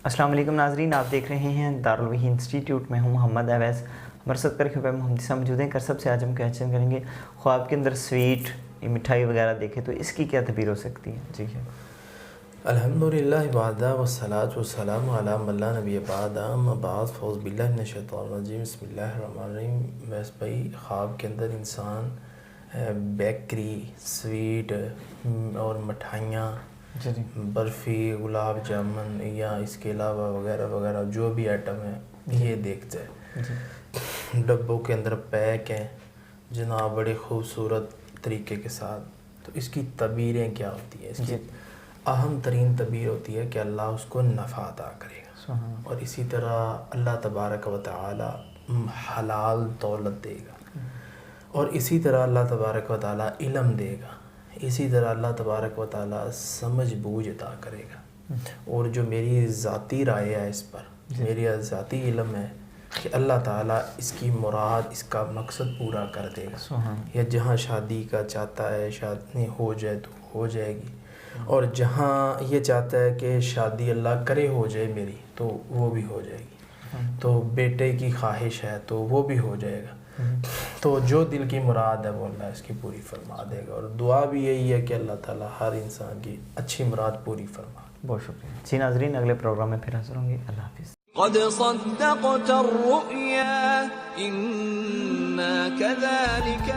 السلام علیکم ناظرین، آپ دیکھ رہے ہیں دارالوحی انسٹیٹیوٹ میں ہوں محمد اویس مرصد کر خبر محمد صاحب موجود ہیں کرسب سے۔ آج ہم کویسچن کریں گے، خواب کے اندر سویٹ مٹھائی وغیرہ دیکھے تو اس کی کیا تعبیر ہو سکتی ہے؟ جی الحمدللہ وحدہ والصلاۃ والسلام علی من لا نبی بعد، اما بعد، فاعوذ باللہ من الشیطان الرجیم، بسم اللہ الرحمن الرحیم۔ ویس بھائی، خواب کے اندر انسان بیکری، سویٹ اور مٹھائیاں، برفی، گلاب جامن یا اس کے علاوہ وغیرہ وغیرہ جو بھی آئٹم ہیں یہ دیکھتے ہیں، ڈبوں کے اندر پیک ہیں جناب، بڑے خوبصورت طریقے کے ساتھ۔ تو اس کی تعبیریں کیا ہوتی ہیں؟ اس کی اہم ترین تعبیر ہوتی ہے کہ اللہ اس کو نفع عطا کرے گا، اور اسی طرح اللہ تبارک و تعالی حلال دولت دے گا، اور اسی طرح اللہ تبارک و تعالی علم دے گا، اسی طرح اللہ تبارک و تعالی سمجھ بوجھ عطا کرے گا۔ اور جو میری ذاتی رائے ہے اس پر، میری ذاتی علم ہے کہ اللہ تعالیٰ اس کی مراد، اس کا مقصد پورا کر دے گا، یا جہاں شادی کا چاہتا ہے شادی ہو جائے تو ہو جائے گی، اور جہاں یہ چاہتا ہے کہ شادی اللہ کرے ہو جائے میری تو وہ بھی ہو جائے گی، تو بیٹے کی خواہش ہے تو وہ بھی ہو جائے گا۔ تو جو دل کی مراد ہے وہ اللہ اس کی پوری فرما دے گا، اور دعا بھی یہی ہے کہ اللہ تعالیٰ ہر انسان کی اچھی مراد پوری فرما دے۔ بہت شکریہ جی ناظرین، اگلے پروگرام میں پھر حاضر ہوں گے۔ اللہ حافظ۔ قد صدقت الرؤيا إنا كذلك